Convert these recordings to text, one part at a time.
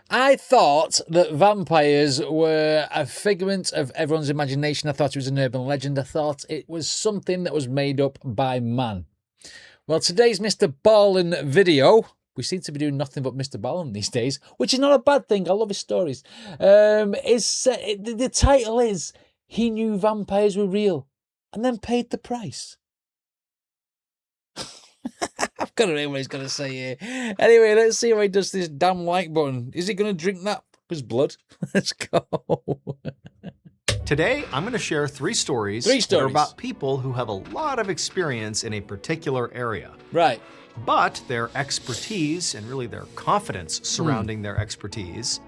I thought that vampires were a figment of everyone's imagination. I thought it was an urban legend. I thought it was something that was made up by man. Well, today's Mr. Ballen video, we seem to be doing nothing but Mr. Ballen these days, which is not a bad thing. I love his stories. The title is He Knew Vampires Were Real and Then Paid the Price. I've got to know what he's going to say here. Anyway, let's see how he does this damn like button. Is he going to drink that his blood? Let's go. Today, I'm going to share three stories that are about people who have a lot of experience in a particular area. Right. But their expertise and really their confidence surrounding their expertise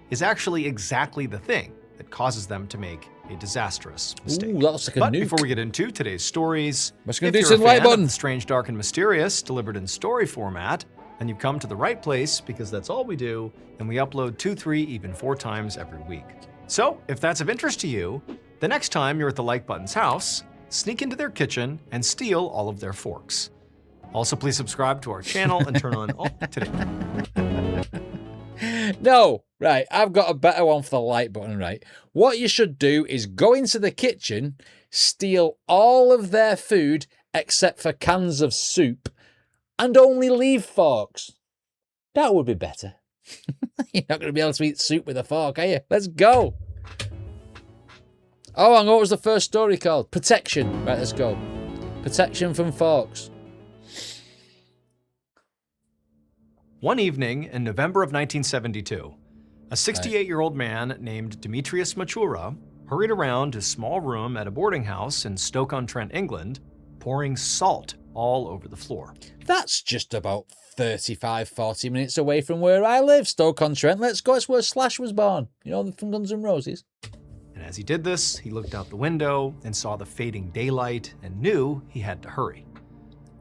is actually exactly the thing that causes them to make a disastrous mistake. Ooh, that looks like a But nuke. before we get into today's stories, Let's if do you're some a like fan of button. the strange, dark, and mysterious delivered in story format, then you've come to the right place because that's all we do, and we upload 2, 3, even 4 times every week. So if that's of interest to you, the next time you're at the Like Button's house, sneak into their kitchen and steal all of their forks. Also, please subscribe to our channel and turn on all today. No, right, I've got a better one for the like button, right? What you should do is go into the kitchen, steal all of their food except for cans of soup, and only leave forks. That would be better. You're not going to be able to eat soup with a fork, are you? Let's go. Oh, and what was the first story called? Protection. Right, let's go. Protection from forks. One evening in November of 1972, a 68-year-old man named Demetrius Matura hurried around his small room at a boarding house in Stoke-on-Trent, England, pouring salt all over the floor. That's just about 35, 40 minutes away from where I live, Stoke-on-Trent. Let's go. It's where Slash was born. You know, from Guns N' Roses. And as he did this, he looked out the window and saw the fading daylight and knew he had to hurry.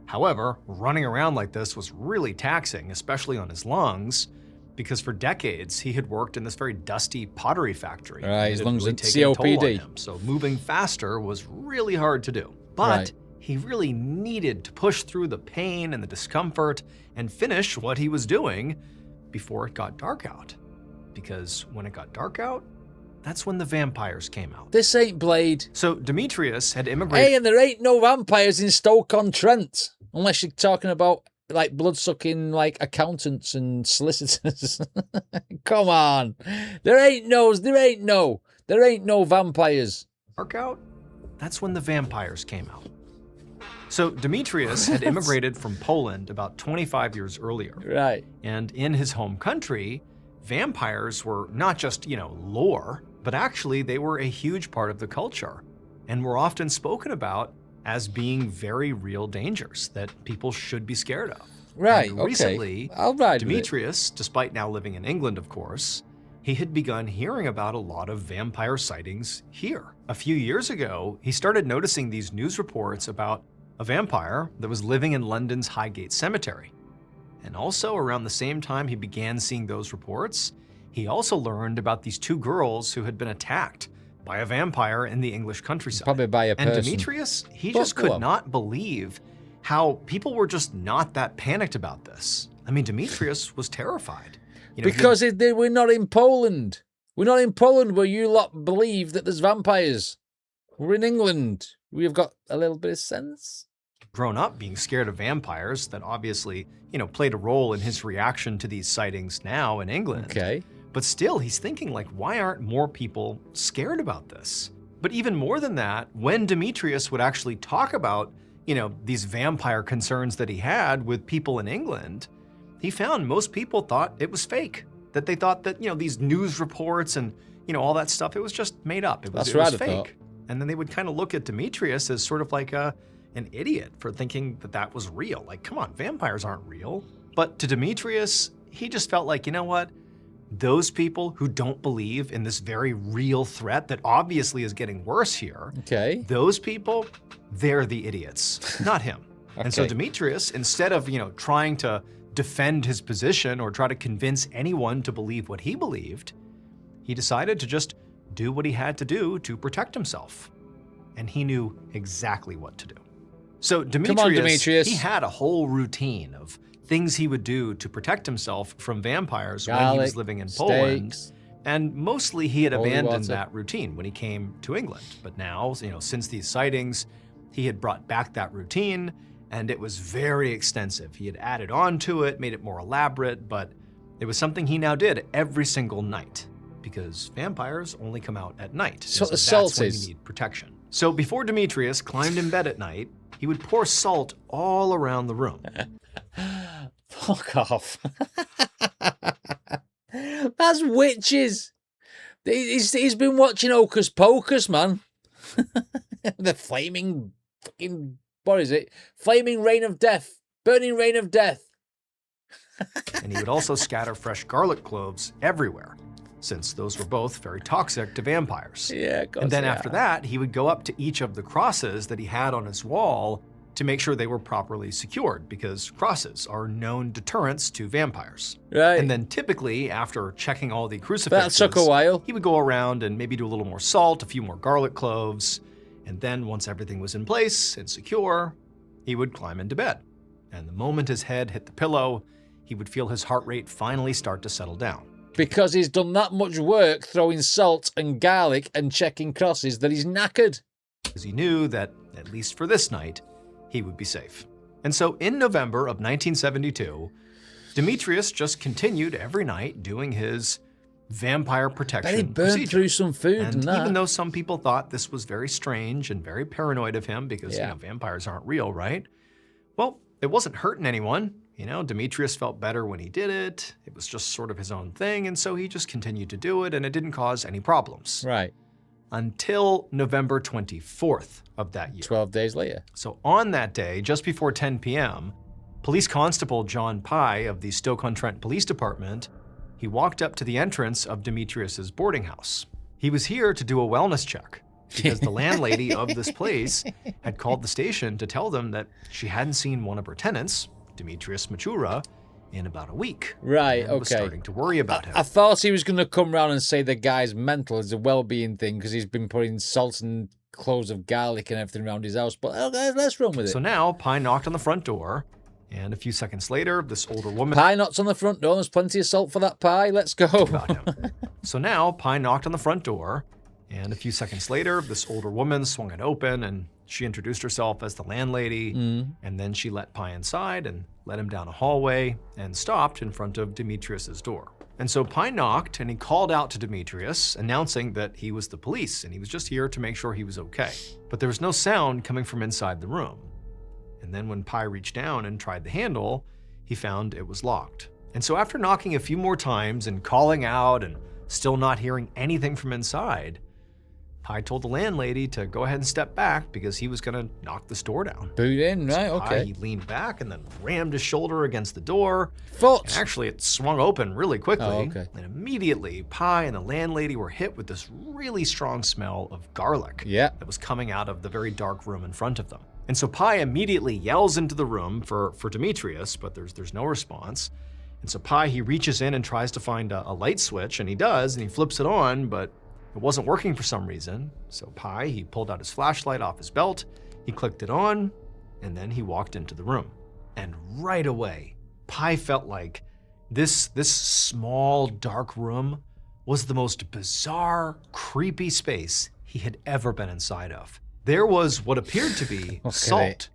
However, running around like this was really taxing, especially on his lungs, because for decades he had worked in this very dusty pottery factory. Right, his lungs really had taken a toll on COPD. him, so moving faster was really hard to do. But he really needed to push through the pain and the discomfort and finish what he was doing before it got dark out. Because when it got dark out, that's when the vampires came out. This ain't Blade. So Demetrius had immigrated. Hey, and there ain't no vampires in Stoke-on-Trent. Unless you're talking about, like, blood-sucking, like, accountants and solicitors. Come on. There ain't no vampires. Dark out, that's when the vampires came out. So Demetrius had immigrated from Poland about 25 years earlier. Right. And in his home country, vampires were not just, lore, but actually they were a huge part of the culture and were often spoken about as being very real dangers that people should be scared of. Right, and okay. Recently, I'll ride Demetrius, despite now living in England, of course, he had begun hearing about a lot of vampire sightings here. A few years ago, he started noticing these news reports about a vampire that was living in London's Highgate Cemetery. And also around the same time he began seeing those reports, he also learned about these 2 girls who had been attacked by a vampire in the English countryside. Probably by a person. And Demetrius, he just could not believe how people were just not that panicked about this. I mean, Demetrius was terrified. Because we're not in Poland. We're not in Poland where you lot believe that there's vampires. We're in England. We've got a little bit of sense. Grown up being scared of vampires, that obviously, played a role in his reaction to these sightings now in England. Okay. But still, he's thinking, like, why aren't more people scared about this? But even more than that, when Demetrius would actually talk about, these vampire concerns that he had with people in England, he found most people thought it was fake. That they thought that, these news reports and, all that stuff, it was just made up. It was fake. And then they would kind of look at Demetrius as sort of like an idiot for thinking that that was real. Like, come on, vampires aren't real. But to Demetrius, he just felt like, you know what? Those people who don't believe in this very real threat that obviously is getting worse here, those people, they're the idiots, not him. And so Demetrius, instead of, trying to defend his position or try to convince anyone to believe what he believed, he decided to just do what he had to do to protect himself. And he knew exactly what to do. So Demetrius, he had a whole routine of things he would do to protect himself from vampires when he Garlic, was living in Poland. steaks. And mostly he had Holy abandoned water. that routine when he came to England. But now, since these sightings, he had brought back that routine, and it was very extensive. He had added on to it, made it more elaborate, but it was something he now did every single night, because vampires only come out at night. So the that's salt when is. you need protection. So before Demetrius climbed in bed at night, he would pour salt all around the room. Fuck off. That's witches. He's been watching Hocus Pocus, man. The flaming fucking, what is it? Flaming rain of death. Burning rain of death. And he would also scatter fresh garlic cloves everywhere, since those were both very toxic to vampires. Yeah, of course And then they after are. that, he would go up to each of the crosses that he had on his wall to make sure they were properly secured, because crosses are known deterrents to vampires. Right. And then typically, after checking all the crucifixes, That took a while. he would go around and maybe do a little more salt, a few more garlic cloves, and then once everything was in place and secure, he would climb into bed. And the moment his head hit the pillow, he would feel his heart rate finally start to settle down. Because he's done that much work throwing salt and garlic and checking crosses that he's knackered. Because he knew that, at least for this night, he would be safe. And so in November of 1972, Demetrius just continued every night doing his vampire protection But he burned procedure. through some food and that. Even though some people thought this was very strange and very paranoid of him because vampires aren't real, right? Well, it wasn't hurting anyone. Demetrius felt better when he did it. It was just sort of his own thing, and so he just continued to do it, and it didn't cause any problems. Right. Until November 24th of that year. 12 days later. So on that day, just before 10 p.m., Police Constable John Pye of the Stoke-on-Trent Police Department, he walked up to the entrance of Demetrius's boarding house. He was here to do a wellness check because the landlady of this place had called the station to tell them that she hadn't seen one of her tenants, Demetrius Machura, in about a week. Right, and was starting to worry about him. I thought he was going to come round and say the guy's mental is a well-being thing because he's been putting salt and cloves of garlic and everything around his house. But okay, let's run with it. So now Pye knocked on the front door, and a few seconds later, this older woman... Pie knocks on the front door. There's plenty of salt for that pie. Let's go. about him. So now Pye knocked on the front door, and a few seconds later, this older woman swung it open, and she introduced herself as the landlady, and then she let Pye inside and led him down a hallway and stopped in front of Demetrius's door. And so Pye knocked, and he called out to Demetrius, announcing that he was the police, and he was just here to make sure he was okay. But there was no sound coming from inside the room. And then when Pye reached down and tried the handle, he found it was locked. And so after knocking a few more times and calling out and still not hearing anything from inside, Pye told the landlady to go ahead and step back because he was going to knock this door down. Boot in, right? So Pye, Okay. he leaned back and then rammed his shoulder against the door. Foot. And actually, it swung open really quickly. Oh, okay. And immediately, Pye and the landlady were hit with this really strong smell of garlic that was coming out of the very dark room in front of them. And so Pye immediately yells into the room for Demetrius, but there's no response. And so Pye, he reaches in and tries to find a light switch, and he does, and he flips it on, but it wasn't working for some reason. So Pye, he pulled out his flashlight off his belt, he clicked it on, and then he walked into the room. And right away, Pye felt like this small, dark room was the most bizarre, creepy space he had ever been inside of. There was what appeared to be salt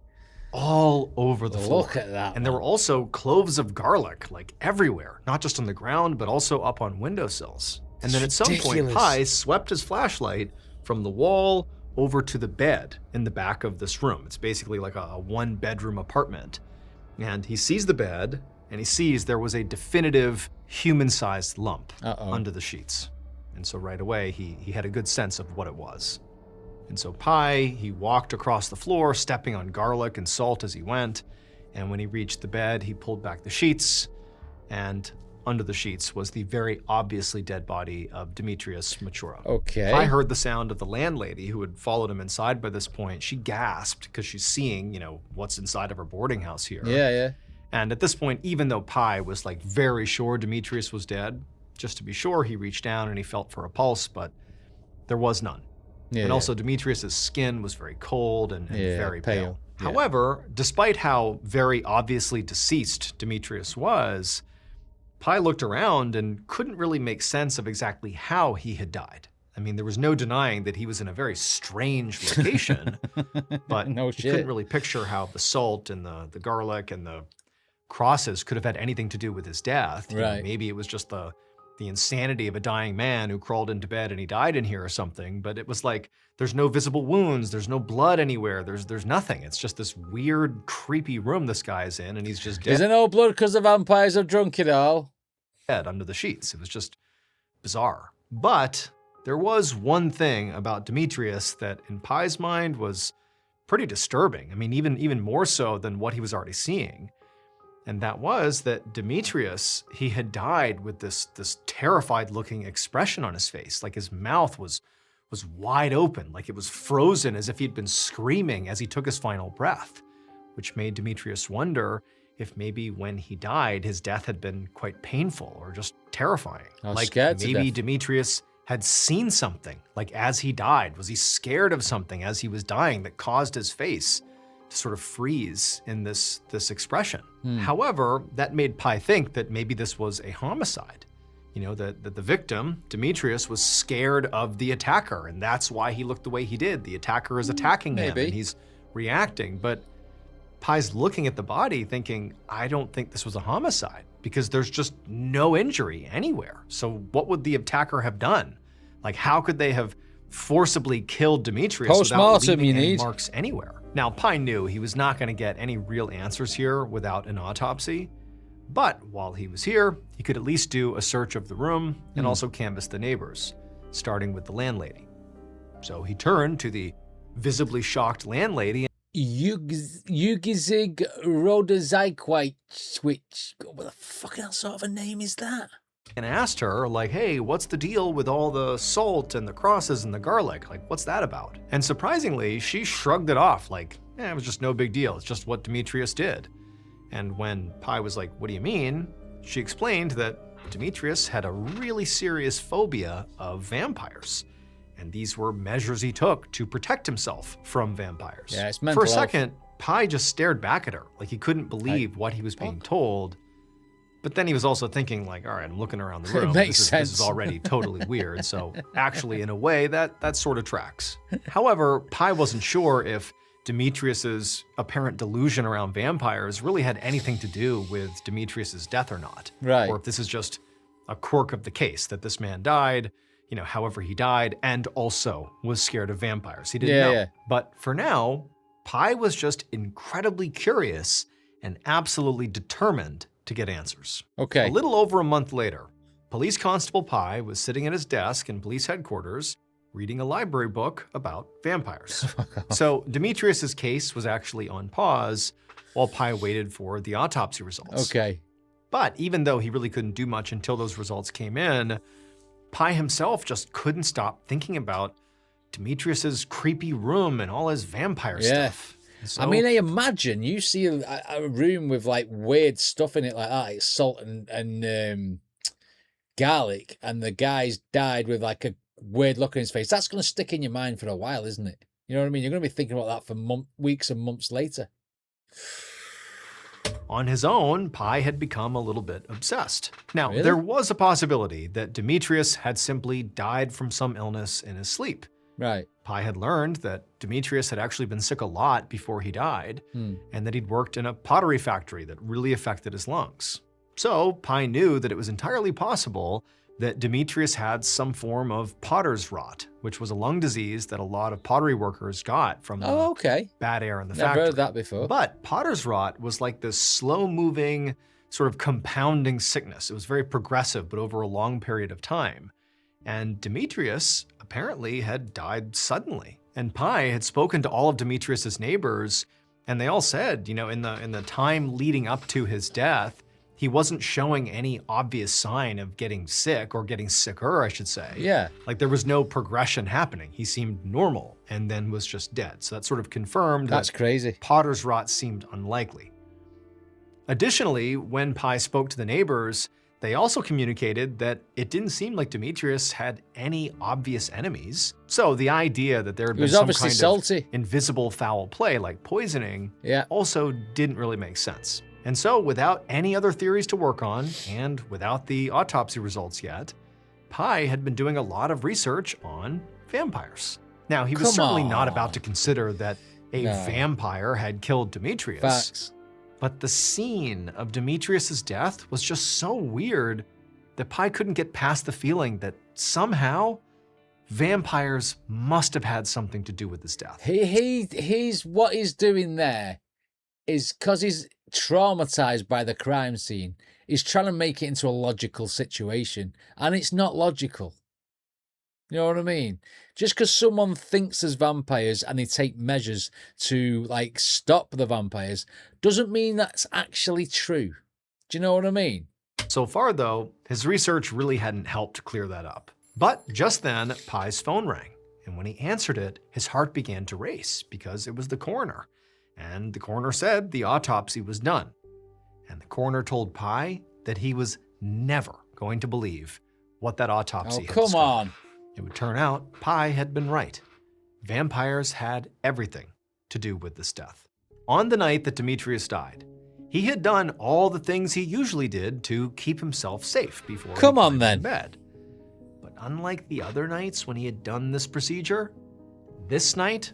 all over the floor. Look at that. And there were also cloves of garlic, like everywhere, not just on the ground, but also up on windowsills. And then at some point, Pye swept his flashlight from the wall over to the bed in the back of this room. It's basically like a one-bedroom apartment. And he sees the bed, and he sees there was a definitive human-sized lump under the sheets. And so right away, he had a good sense of what it was. And so Pye, he walked across the floor, stepping on garlic and salt as he went. And when he reached the bed, he pulled back the sheets, and under the sheets was the very obviously dead body of Demetrius Machura. Okay. Pye heard the sound of the landlady who had followed him inside by this point. She gasped because she's seeing, what's inside of her boarding house here. Yeah. And at this point, even though Pye was like very sure Demetrius was dead, just to be sure, he reached down and he felt for a pulse, but there was none. And also Demetrius's skin was very cold and very pale. However, despite how very obviously deceased Demetrius was, Pi looked around and couldn't really make sense of exactly how he had died. I mean, there was no denying that he was in a very strange location, but No he shit. couldn't really picture how the salt and the garlic and the crosses could have had anything to do with his death. You know, Right. maybe it was just the insanity of a dying man who crawled into bed and he died in here or something, but it was like, there's no visible wounds, there's no blood anywhere, there's nothing. It's just this weird, creepy room this guy's in, and he's just dead. Is there no blood because the vampires have drunk it all? Dead under the sheets. It was just bizarre. But there was one thing about Demetrius that in Pi's mind was pretty disturbing. I mean, even more so than what he was already seeing. And that was that Demetrius, he had died with this terrified looking expression on his face. Like his mouth was wide open, like it was frozen as if he'd been screaming as he took his final breath, which made Demetrius wonder if maybe when he died, his death had been quite painful or just terrifying. I was Like scared to maybe death. Demetrius had seen something, like as he died. Was he scared of something as he was dying that caused his face to sort of freeze in this expression? However, that made Pi think that maybe this was a homicide. You know, that the victim, Demetrius, was scared of the attacker, and that's why he looked the way he did. The attacker is attacking him, maybe. and he's reacting. But Pi's looking at the body thinking, I don't think this was a homicide because there's just no injury anywhere. So what would the attacker have done? Like, how could they have forcibly killed Demetrius without Post-mortem, leaving you any need. marks anywhere? Now, Pi knew he was not going to get any real answers here without an autopsy. But while he was here, he could at least do a search of the room and also canvass the neighbors, starting with the landlady. So he turned to the visibly shocked landlady. Yugizig Rodazaikwite, which, what the fucking hell sort of a name is that? And asked her, like, hey, what's the deal with all the salt and the crosses and the garlic? Like, what's that about? And surprisingly, she shrugged it off, like, it was just no big deal. It's just what Demetrius did. And when Pi was like, what do you mean? She explained that Demetrius had a really serious phobia of vampires. And these were measures he took to protect himself from vampires. Yeah, it's mental For a health. second, Pi just stared back at her, like he couldn't believe what he was being told. But then he was also thinking, like, all right, I'm looking around the room. makes This sense. is already totally weird. So actually, in a way, that sort of tracks. However, Pi wasn't sure if Demetrius's apparent delusion around vampires really had anything to do with Demetrius's death or not. Right. Or if this is just a quirk of the case, that this man died, you know, however he died, and also was scared of vampires. He didn't know. Yeah. But for now, Pi was just incredibly curious and absolutely determined to get answers. Okay. A little over a month later, Police Constable Pi was sitting at his desk in police headquarters reading a library book about vampires. So Demetrius's case was actually on pause while Pi waited for the autopsy results. Okay. But even though he really couldn't do much until those results came in, Pi himself just couldn't stop thinking about Demetrius's creepy room and all his vampire stuff. So, I mean, I imagine you see a room with like weird stuff in it like that. It's salt and garlic, and the guy's died with like a weird look on his face. That's going to stick in your mind for a while, isn't it? You know what I mean? You're going to be thinking about that for weeks and months later. on his own, Pi had become a little bit obsessed. Now, Really? there was a possibility that Demetrius had simply died from some illness in his sleep. Right. Pi had learned that Demetrius had actually been sick a lot before he died, and that he'd worked in a pottery factory that really affected his lungs. So Pi knew that it was entirely possible that Demetrius had some form of potter's rot, which was a lung disease that a lot of pottery workers got from the Oh, okay. bad air in the Never factory. heard that before. But potter's rot was like this slow-moving, sort of compounding sickness. It was very progressive, but over a long period of time. And Demetrius apparently had died suddenly. And Pi had spoken to all of Demetrius's neighbors, and they all said, you know, in the time leading up to his death, he wasn't showing any obvious sign of getting sick, or getting sicker, I should say. Yeah. Like there was no progression happening. He seemed normal and then was just dead. So that sort of confirmed That's that crazy. potter's rot seemed unlikely. Additionally, when Pi spoke to the neighbors, They also communicated that it didn't seem like Demetrius had any obvious enemies. So the idea that there had been some kind of invisible foul play like poisoning also didn't really make sense. And so without any other theories to work on, and without the autopsy results yet, Pi had been doing a lot of research on vampires. Now, he was certainly not about to consider that a vampire had killed Demetrius. Facts. But the scene of Demetrius's death was just so weird that Pi couldn't get past the feeling that somehow vampires must have had something to do with his death. He's what he's doing there is because he's traumatized by the crime scene. He's trying to make it into a logical situation, and it's not logical. You know what I mean? Just because someone thinks there's vampires and they take measures to like stop the vampires doesn't mean that's actually true. Do you know what I mean? So far though, his research really hadn't helped clear that up. But just then, Pi's phone rang, and when he answered it, his heart began to race because it was the coroner. And the coroner said the autopsy was done. And the coroner told Pi that he was never going to believe what that autopsy had come on. It would turn out Pi had been right. Vampires had everything to do with this death. On the night that Demetrius died, he had done all the things he usually did to keep himself safe before he climbed in bed. But unlike the other nights when he had done this procedure, this night,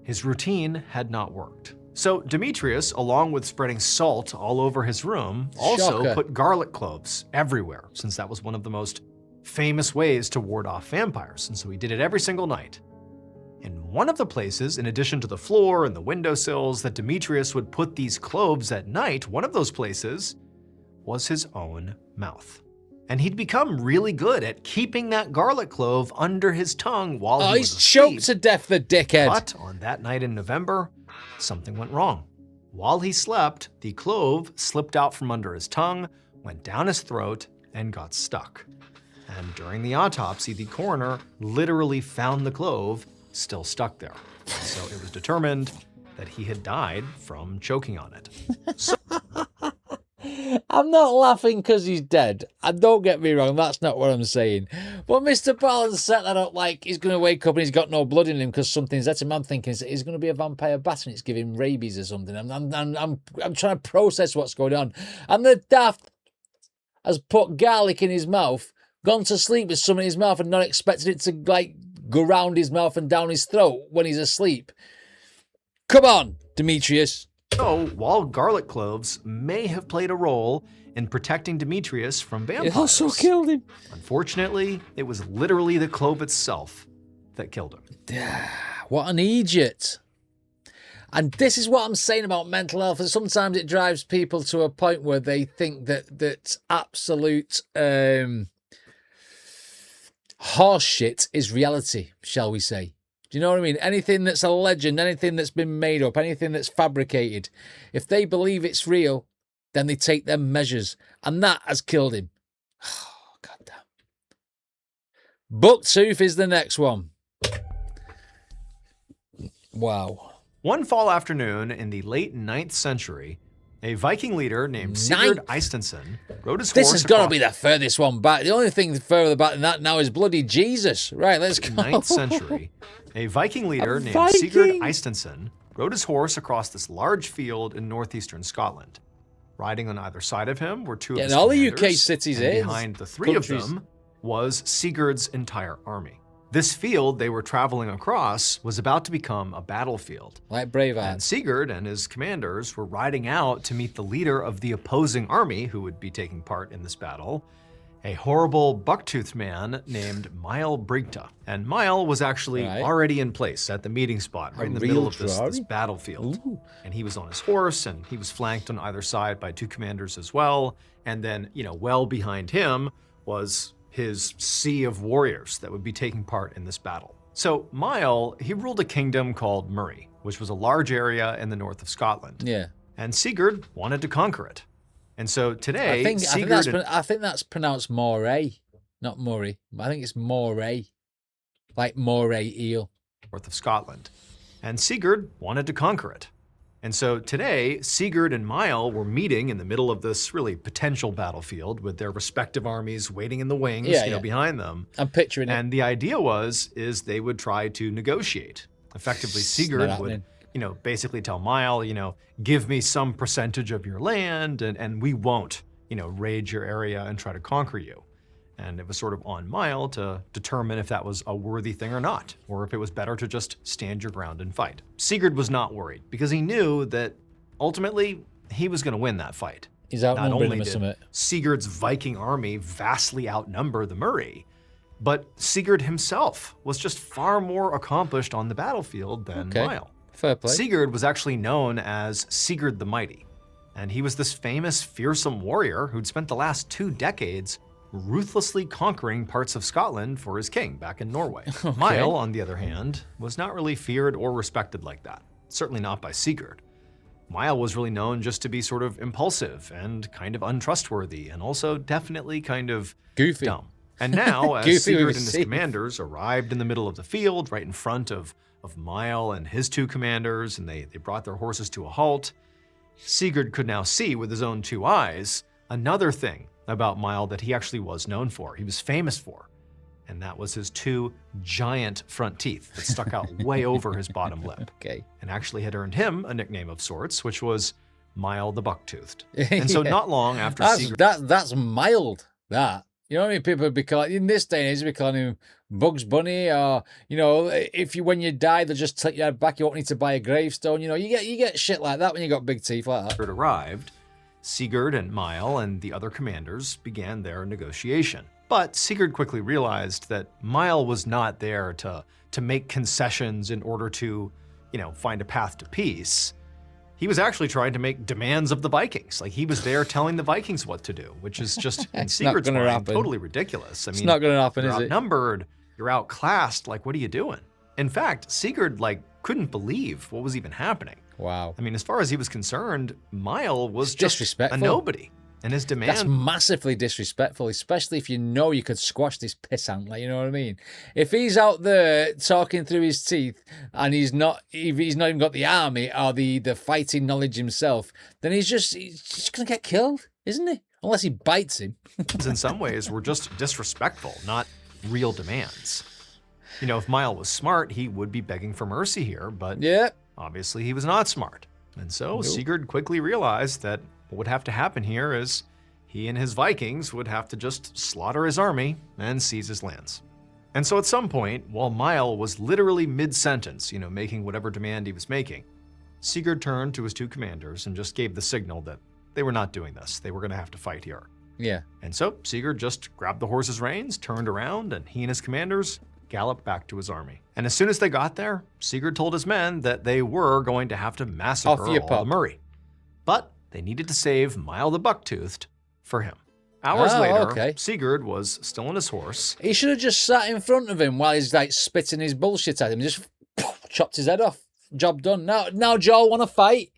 his routine had not worked. So Demetrius, along with spreading salt all over his room, also put garlic cloves everywhere, since that was one of the most famous ways to ward off vampires, and so he did it every single night. And one of the places, in addition to the floor and the windowsills, that Demetrius would put these cloves at night, one of those places was his own mouth. And he'd become really good at keeping that garlic clove under his tongue while he was asleep. He's choked to death, the dickhead. But on that night in November, something went wrong. While he slept, the clove slipped out from under his tongue, went down his throat, and got stuck. And during the autopsy, the coroner literally found the clove still stuck there. So it was determined that he had died from choking on it. So I'm not laughing because he's dead. And don't get me wrong, that's not what I'm saying. But Mr. Ballen set that up like he's going to wake up and he's got no blood in him because something's at him. I'm thinking he's going to be a vampire bat and it's giving rabies or something. I'm trying to process what's going on. And the daft has put garlic in his mouth, gone to sleep with some in his mouth and not expected it to like go round his mouth and down his throat when he's asleep. Come on, Demetrius. So, while garlic cloves may have played a role in protecting Demetrius from vampires, it also killed him. Unfortunately, it was literally the clove itself that killed him. What an idiot. And this is what I'm saying about mental health. And sometimes it drives people to a point where they think that absolute horse shit is reality, shall we say. Do you know what I mean? Anything that's a legend, anything that's been made up, anything that's fabricated, if they believe it's real, then they take them measures. And that has killed him. Oh, goddamn. Bucktooth is the next one. Wow. One fall afternoon in the late 9th century, a Viking leader named Sigurd Eysteinsson rode his horse. This has got to be the furthest one back. The only thing further back than that now is bloody Jesus. Right, let's go. 9th century, a Viking leader named Sigurd Eysteinsson rode his horse across this large field in northeastern Scotland. Riding on either side of him were two of his all commanders, the UK cities and behind the three of them was Sigurd's entire army. This field they were traveling across was about to become a battlefield. Like Braveheart. And Sigurd and his commanders were riding out to meet the leader of the opposing army who would be taking part in this battle, a horrible buck-toothed man named Mile Brigta. And Mile was actually already in place at the meeting spot, right in the middle of this battlefield. Ooh. And he was on his horse, and he was flanked on either side by two commanders as well. And then, well behind him was his sea of warriors that would be taking part in this battle. So Mile, he ruled a kingdom called Murray, which was a large area in the north of Scotland. Yeah. And Sigurd wanted to conquer it. And so today, I think that's pronounced Moray, not Murray. I think it's Moray, like Moray eel. North of Scotland. And Sigurd wanted to conquer it. And so today, Sigurd and Mile were meeting in the middle of this really potential battlefield with their respective armies waiting in the wings, behind them. I'm picturing it. And the idea is they would try to negotiate. Effectively, Sigurd would, basically tell Mile, give me some percentage of your land and we won't, raid your area and try to conquer you. And it was sort of on Mile to determine if that was a worthy thing or not, or if it was better to just stand your ground and fight. Sigurd was not worried because he knew that ultimately he was going to win that fight. He's Not outnumbering only him or did something. Sigurd's Viking army vastly outnumber the Murray, but Sigurd himself was just far more accomplished on the battlefield than Mile. Fair play. Sigurd was actually known as Sigurd the Mighty, and he was this famous, fearsome warrior who'd spent the last 2 decades ruthlessly conquering parts of Scotland for his king back in Norway. Mile, on the other hand, was not really feared or respected like that, certainly not by Sigurd. Mile was really known just to be sort of impulsive and kind of untrustworthy, and also definitely kind of goofy. Dumb. And now, as Goofy Sigurd with and his C. commanders arrived in the middle of the field, right in front of Mile and his 2 commanders, and they brought their horses to a halt, Sigurd could now see with his own 2 eyes another thing about Mile that he actually was known for, he was famous for, and that was his 2 giant front teeth that stuck out way over his bottom lip, and actually had earned him a nickname of sorts, which was Mile the Buck-Toothed. And so not long after Sigurd... That's mild, that. You know what I mean? People would be calling, in this day and age, they'd be calling him Bugs Bunny, or, when you die, they'll just take your head back, you won't need to buy a gravestone. You get shit like that when you got big teeth like that. Arrived, Sigurd and Mile and the other commanders began their negotiation. But Sigurd quickly realized that Mile was not there to make concessions in order to, find a path to peace. He was actually trying to make demands of the Vikings. Like, he was there telling the Vikings what to do, which is just, in Sigurd's mind, totally ridiculous. I mean, it's not going to happen, you're is it? Outnumbered, you're outclassed, like, what are you doing? In fact, Sigurd, couldn't believe what was even happening. Wow. I mean, as far as he was concerned, Mile was just disrespectful. a nobody. And his demand... That's massively disrespectful, especially if you know you could squash this pissant, you know what I mean? If he's out there talking through his teeth and he's not even got the army or the fighting knowledge himself, then he's just going to get killed, isn't he? Unless he bites him. In some ways, were just disrespectful, not real demands. If Mile was smart, he would be begging for mercy here, but obviously he was not smart. And so Sigurd quickly realized that what would have to happen here is he and his Vikings would have to just slaughter his army and seize his lands. And so at some point, while Mile was literally mid-sentence, making whatever demand he was making, Sigurd turned to his 2 commanders and just gave the signal that they were not doing this. They were going to have to fight here. Yeah. And so Sigurd just grabbed the horse's reins, turned around, and he and his commanders galloped back to his army. And as soon as they got there, Sigurd told his men that they were going to have to massacre all the Murray. But they needed to save Mile the Buck-Toothed for him. Hours later, Sigurd was still on his horse. He should have just sat in front of him while he's spitting his bullshit at him. Just chopped his head off. Job done. Now Joel, want to fight?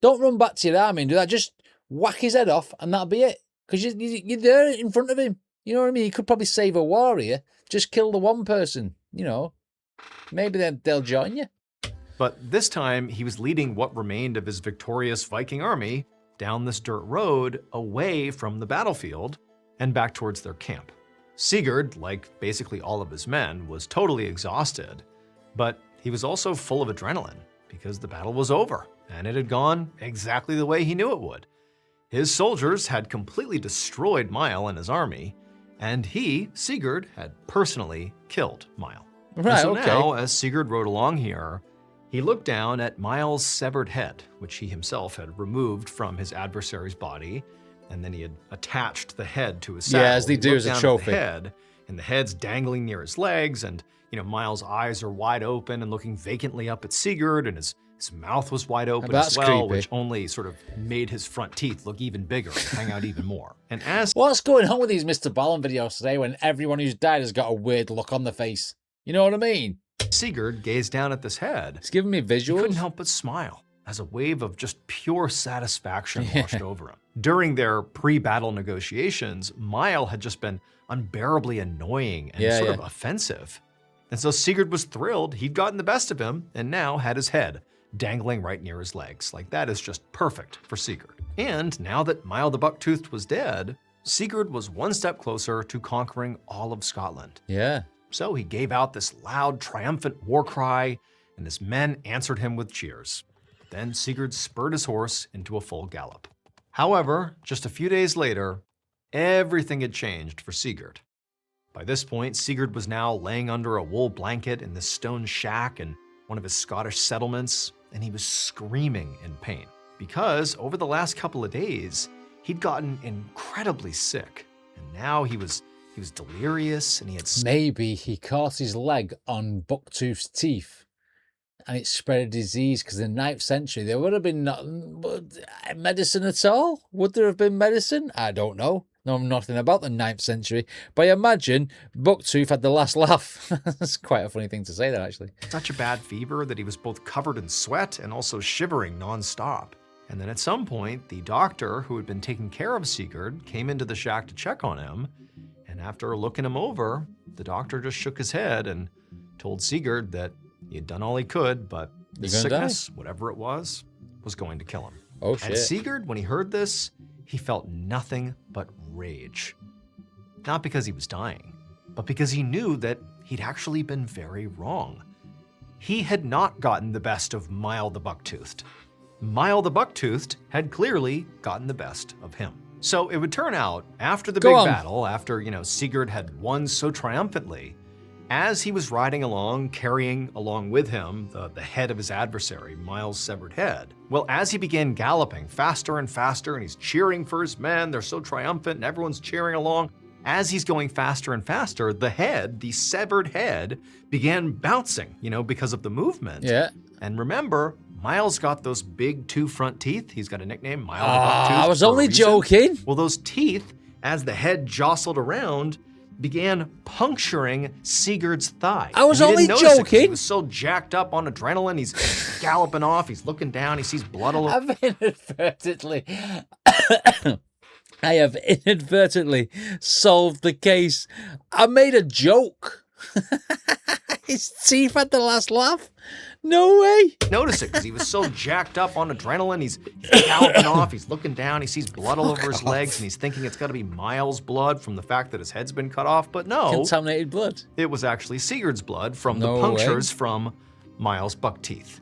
Don't run back to your army and do that. Just whack his head off and that'll be it. Because you're there in front of him. You know what I mean? He could probably save a warrior. Just kill the one person, Maybe they'll join you. But this time, he was leading what remained of his victorious Viking army down this dirt road away from the battlefield and back towards their camp. Sigurd, like basically all of his men, was totally exhausted, but he was also full of adrenaline because the battle was over and it had gone exactly the way he knew it would. His soldiers had completely destroyed Mile and his army, and he, Sigurd, had personally killed Mile. Right, so now, as Sigurd rode along here, he looked down at Mile's severed head, which he himself had removed from his adversary's body, and then he had attached the head to his saddle. Yeah, as they do as a trophy. And the head's dangling near his legs, and Mile's eyes are wide open and looking vacantly up at Sigurd, and his mouth was wide open as well, creepy. which only sort of made his front teeth look even bigger and hang out even more. And as what's going on with these Mr. Ballen videos today when everyone who's died has got a weird look on their face? You know what I mean? Sigurd gazed down at this head, it's giving me visuals. He couldn't help but smile as a wave of just pure satisfaction washed over him. During their pre-battle negotiations, Mile had just been unbearably annoying and sort of offensive. And so Sigurd was thrilled he'd gotten the best of him and now had his head dangling right near his legs. Like, that is just perfect for Sigurd. And now that Mile the Buck-toothed was dead, Sigurd was one step closer to conquering all of Scotland. Yeah. So he gave out this loud, triumphant war cry, and his men answered him with cheers. Then Sigurd spurred his horse into a full gallop. However, just a few days later, everything had changed for Sigurd. By this point, Sigurd was now laying under a wool blanket in this stone shack in one of his Scottish settlements, and he was screaming in pain. Because over the last couple of days, he'd gotten incredibly sick, and now he was delirious, and he had... Maybe he caught his leg on Bucktooth's teeth, and it spread a disease, because in the 9th century, there would have been medicine at all. Would there have been medicine? I don't know. Know nothing about the 9th century, but I imagine Bucktooth had the last laugh. That's quite a funny thing to say there, actually. Such a bad fever that he was both covered in sweat and also shivering nonstop. And then at some point, the doctor who had been taking care of Sigurd came into the shack to check on him. And after looking him over, the doctor just shook his head and told Sigurd that he had done all he could, but the sickness, whatever it was going to kill him. Oh, shit. And Sigurd, when he heard this, he felt nothing but rage. Not because he was dying, but because he knew that he'd actually been very wrong. He had not gotten the best of Mile the Buck-toothed. Mile the Buck-toothed had clearly gotten the best of him. So it would turn out, after the big battle, after, Sigurd had won so triumphantly, as he was riding along, carrying along with him the head of his adversary, Mile's severed head, well, as he began galloping faster and faster, and he's cheering for his men, they're so triumphant, and everyone's cheering along, as he's going faster and faster, the head, the severed head, began bouncing, because of the movement. Yeah. And remember, Miles got those big 2 front teeth. He's got a nickname, Mile the Buck-toothed. I was only joking. Well, those teeth, as the head jostled around, began puncturing Sigurd's thigh. I was only joking. He was so jacked up on adrenaline. He's galloping off. He's looking down. He sees blood all over. I have inadvertently solved the case. I made a joke. His teeth had the last laugh. No way. Notice it, because he was so jacked up on adrenaline. He's galloping off. He's looking down. He sees blood all over his legs, and he's thinking it's got to be Miles' blood from the fact that his head's been cut off. But no. Contaminated blood. It was actually Sigurd's blood from the punctures from Miles' buck teeth.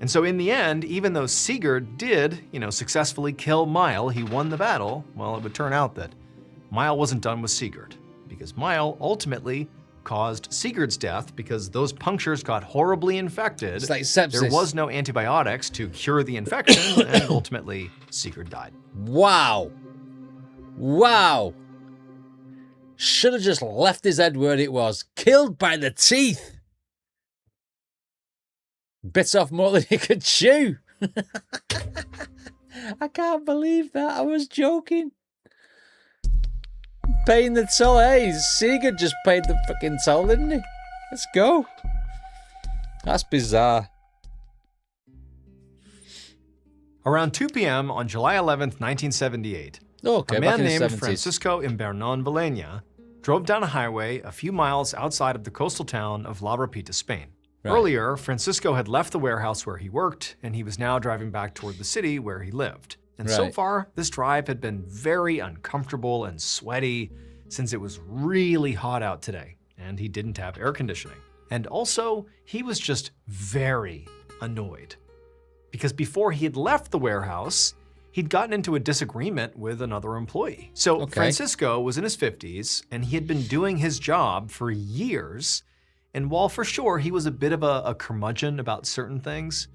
And so in the end, even though Sigurd did, successfully kill Mile, he won the battle, well, it would turn out that Mile wasn't done with Sigurd, because Mile ultimately caused Sigurd's death because those punctures got horribly infected. It's like sepsis. There was no antibiotics to cure the infection, and ultimately Sigurd died. Wow. Wow. Should have just left his head where it was. Killed by the teeth. Bit off more than he could chew. I can't believe that. I was joking. Paying the toll. Hey, Sigurd just paid the fucking toll, didn't he? Let's go. That's bizarre. Around 2 p.m. on July 11th, 1978, Okay, a back man in the named 70s. Francisco Imbernon Valenia drove down a highway a few miles outside of the coastal town of La Rapita, Spain. Right. Earlier, Francisco had left the warehouse where he worked, and he was now driving back toward the city where he lived. And so Right. far, this drive had been very uncomfortable and sweaty since it was really hot out today, and he didn't have air conditioning. And also, he was just very annoyed. Because before he had left the warehouse, he'd gotten into a disagreement with another employee. So Okay. Francisco was in his 50s, and he had been doing his job for years. And while for sure he was a bit of a curmudgeon about certain things,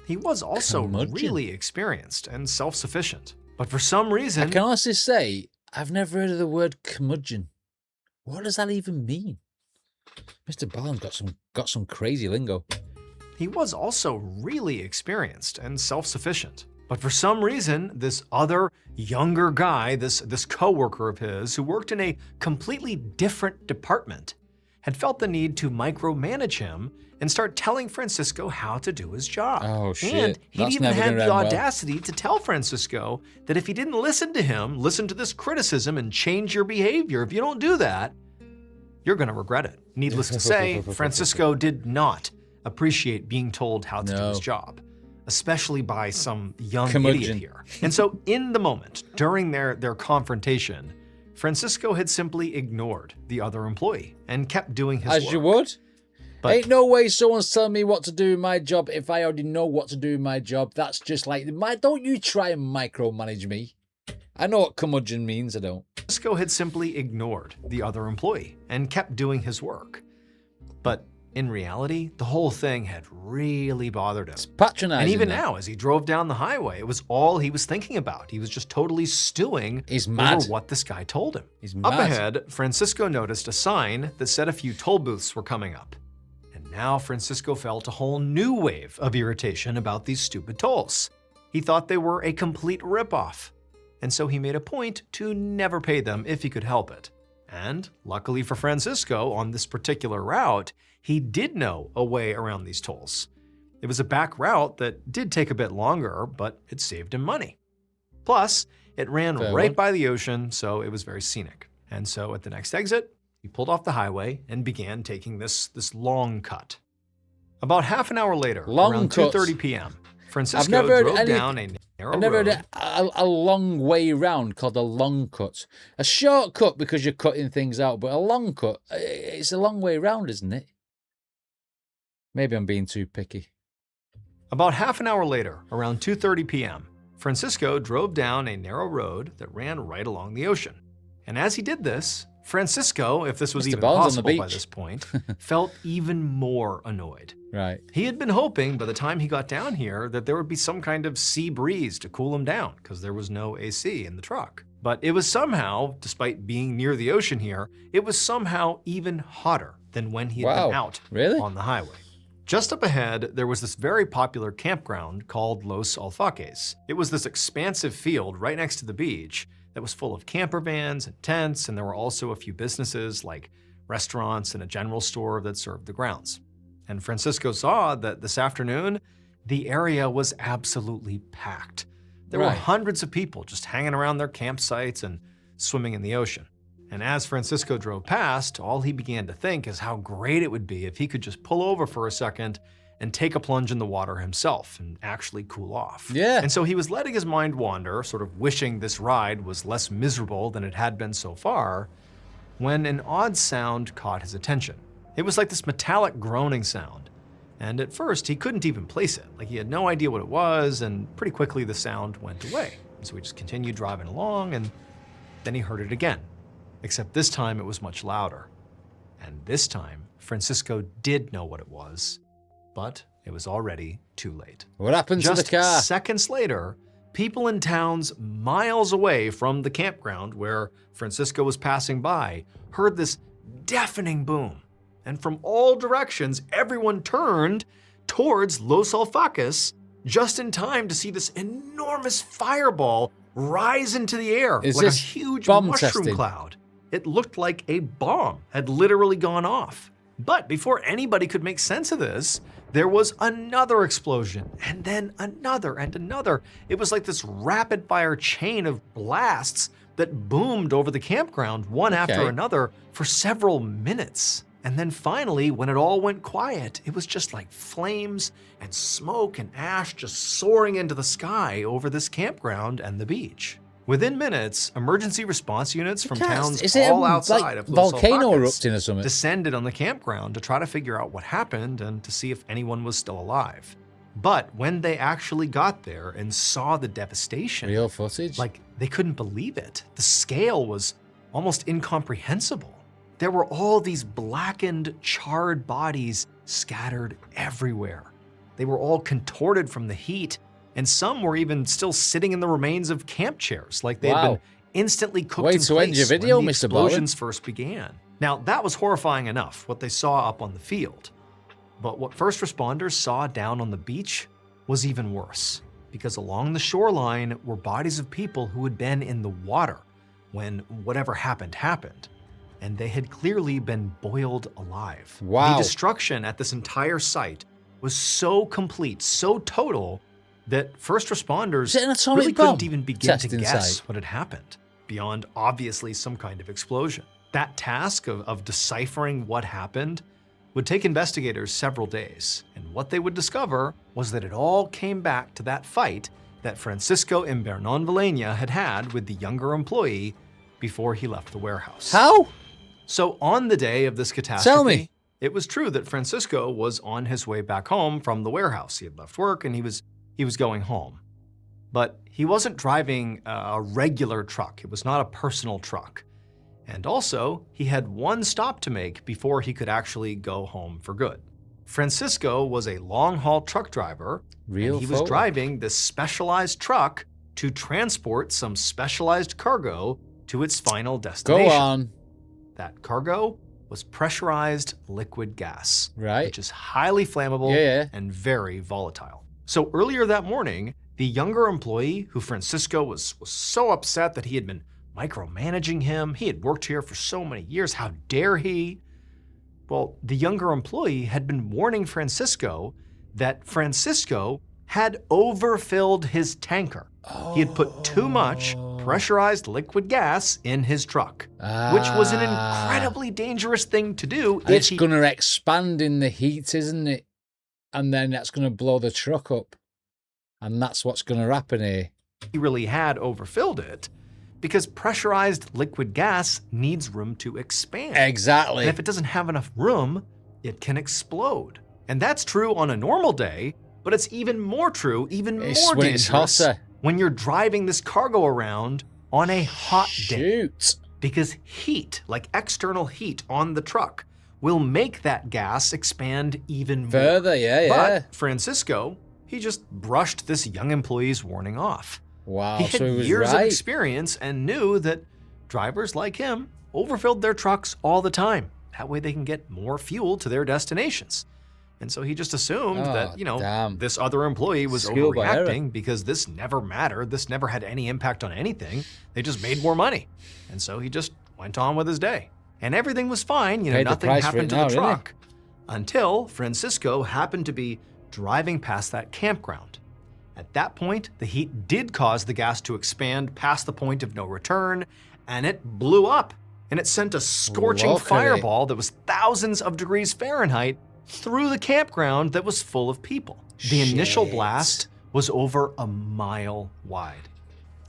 he was also Curmudgeon? really experienced and self-sufficient. But for some reason, I can honestly say, I've never heard of the word curmudgeon. What does that even mean? Mr. Ballen got some crazy lingo. he was also really experienced and self-sufficient. But for some reason, this other younger guy, this coworker of his who worked in a completely different department, had felt the need to micromanage him and start telling Francisco how to do his job. Oh, shit. And he'd That's even never had gonna the end well. audacity to tell Francisco that if he didn't listen to him, listen to this criticism and change your behavior, if you don't do that, you're gonna regret it. Needless to say, Francisco did not appreciate being told how to do his No. job. especially by some young Curmudgeon. idiot here. And so in the moment, during their confrontation, Francisco had simply ignored the other employee and kept doing his work. As you would. But Ain't no way someone's telling me what to do in my job if I already know what to do in my job. That's just like, don't you try and micromanage me. I know what curmudgeon means, I don't. Francisco had simply ignored the other employee and kept doing his work. But in reality, the whole thing had really bothered him. It's patronizing. And even now, as he drove down the highway, it was all he was thinking about. He was just totally stewing over what this guy told him. He's mad. Up ahead, Francisco noticed a sign that said a few toll booths were coming up. And now Francisco felt a whole new wave of irritation about these stupid tolls. He thought they were a complete ripoff. And so he made a point to never pay them if he could help it. And luckily for Francisco, on this particular route, he did know a way around these tolls. It was a back route that did take a bit longer, but it saved him money. Plus, it ran right by the ocean, so it was very scenic. And so at the next exit, he pulled off the highway and began taking this long cut. About half an hour later, around 2:30 p.m., Francisco drove down a narrow I've never road. heard a long way round called a long cut. A short cut because you're cutting things out, but a long cut, it's a long way round, isn't it? Maybe I'm being too picky. About half an hour later, around 2:30 p.m., Francisco drove down a narrow road that ran right along the ocean. And as he did this, Francisco, if this was even possible by this point, felt even more annoyed. Right. He had been hoping by the time he got down here that there would be some kind of sea breeze to cool him down because there was no AC in the truck. But it was somehow, despite being near the ocean here, it was somehow even hotter than when he had been out on the highway. Just up ahead, there was this very popular campground called Los Alfaques. It was this expansive field right next to the beach that was full of camper vans and tents, and there were also a few businesses like restaurants and a general store that served the grounds. And Francisco saw that this afternoon, the area was absolutely packed. There were hundreds of people just hanging around their campsites and swimming in the ocean. And as Francisco drove past, all he began to think is how great it would be if he could just pull over for a second and take a plunge in the water himself and actually cool off. Yeah. And so he was letting his mind wander, sort of wishing this ride was less miserable than it had been so far, when an odd sound caught his attention. It was like this metallic groaning sound. And at first, he couldn't even place it. Like he had no idea what it was, and pretty quickly the sound went away. So he just continued driving along, and then he heard it again. Except this time it was much louder. And this time, Francisco did know what it was, but it was already too late. What happened to the car? Just seconds later, people in towns miles away from the campground where Francisco was passing by heard this deafening boom. And from all directions, everyone turned towards Los Alfaques just in time to see this enormous fireball rise into the air like a huge mushroom cloud. It looked like a bomb had literally gone off. But before anybody could make sense of this, there was another explosion, and then another and another. It was like this rapid-fire chain of blasts that boomed over the campground one after another for several minutes. And then finally, when it all went quiet, it was just like flames and smoke and ash just soaring into the sky over this campground and the beach. Within minutes, emergency response units from towns all outside of Los volcano Alfaques erupting or something? descended on the campground to try to figure out what happened and to see if anyone was still alive. But when they actually got there and saw the devastation, real footage, like they couldn't believe it. The scale was almost incomprehensible. There were all these blackened, charred bodies scattered everywhere. They were all contorted from the heat, and some were even still sitting in the remains of camp chairs, like they had been instantly cooked in place when the explosions first began. Now, that was horrifying enough, what they saw up on the field. But what first responders saw down on the beach was even worse, because along the shoreline were bodies of people who had been in the water when whatever happened happened. And they had clearly been boiled alive. The destruction at this entire site was so complete, so total, that first responders really couldn't even begin to guess what had happened, beyond obviously some kind of explosion. That task of deciphering what happened would take investigators several days, and what they would discover was that it all came back to that fight that Francisco Imbernón-Villena had had with the younger employee before he left the warehouse. How? So on the day of this catastrophe, Tell me. it was true that Francisco was on his way back home from the warehouse. He had left work and he was going home. But he wasn't driving a regular truck. It was not a personal truck. And also, he had one stop to make before he could actually go home for good. Francisco was a long-haul truck driver, and he was driving this specialized truck to transport some specialized cargo to its final destination. Go on. That cargo was pressurized liquid gas, right, which is highly flammable and very volatile. So earlier that morning, the younger employee, who Francisco was so upset that he had been micromanaging him, he had worked here for so many years, how dare he? Well, the younger employee had been warning Francisco that Francisco had overfilled his tanker. He had put too much pressurized liquid gas in his truck, which was an incredibly dangerous thing to do. And it's going to expand in the heat, isn't it? And then that's going to blow the truck up. And that's what's going to happen here. He really had overfilled it because pressurized liquid gas needs room to expand. Exactly. And if it doesn't have enough room, it can explode. And that's true on a normal day, but it's even more true, even more dangerous when you're driving this cargo around on a hot day. Because heat, like external heat on the truck, will make that gas expand even further. But Francisco, he just brushed this young employee's warning off. Wow, he had so he was years of experience and knew that drivers like him overfilled their trucks all the time. That way they can get more fuel to their destinations. And so he just assumed that, this other employee was overreacting because this never mattered. This never had any impact on anything. They just made more money. And so he just went on with his day. And everything was fine. Nothing happened to the truck until Francisco happened to be driving past that campground. At that point, the heat did cause the gas to expand past the point of no return, and it blew up. And it sent a scorching fireball that was thousands of degrees Fahrenheit through the campground that was full of people. The initial blast was over a mile wide.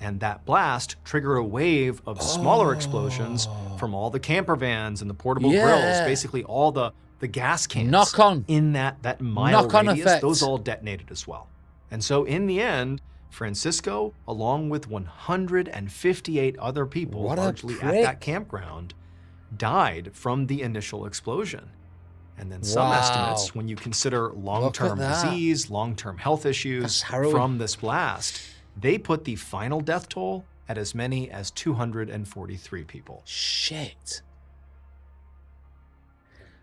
And that blast triggered a wave of smaller explosions from all the camper vans and the portable grills, basically all the gas cans in that mile radius, those all detonated as well. And so in the end, Francisco, along with 158 other people, largely at that campground, died from the initial explosion. And then some estimates, when you consider long-term disease, long-term health issues from this blast, they put the final death toll at as many as 243 people. Shit.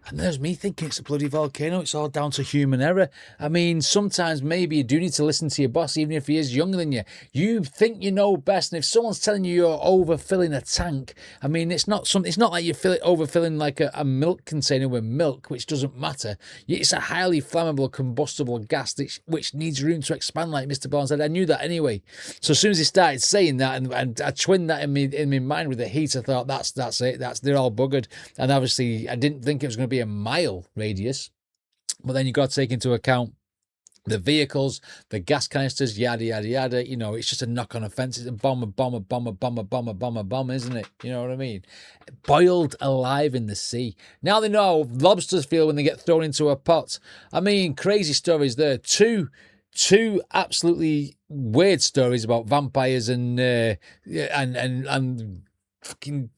And there's me thinking it's a bloody volcano. It's all down to human error. I mean, sometimes maybe you do need to listen to your boss, even if he is younger than you. You think you know best, and if someone's telling you you're overfilling a tank, I mean, it's not like you're overfilling like a milk container with milk, which doesn't matter. It's a highly flammable, combustible gas which needs room to expand, like Mr. Bourne said. I knew that anyway. So as soon as he started saying that, and I twinned that in my mind with the heat, I thought that's it. They're all buggered. And obviously, I didn't think it was going to be a mile radius, but then you got to take into account the vehicles, the gas canisters, yada yada yada. It's just a knock-on offense. It's a bomb, isn't it? You know what I mean? Boiled alive in the sea. Now they know how lobsters feel when they get thrown into a pot. I mean, crazy stories there. Two absolutely weird stories about vampires and fucking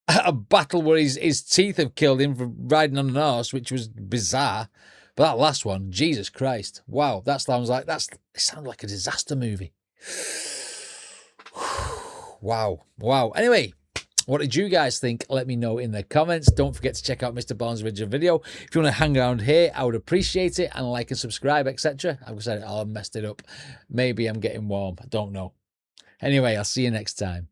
a battle where his teeth have killed him for riding on an horse, which was bizarre. But that last one, Jesus Christ. Wow, it sounds like a disaster movie. Wow. Anyway, what did you guys think? Let me know in the comments. Don't forget to check out Mr. Bourne's original video. If you want to hang around here, I would appreciate it. And like and subscribe, etc. I've said it, I'll have messed it up. Maybe I'm getting warm. I don't know. Anyway, I'll see you next time.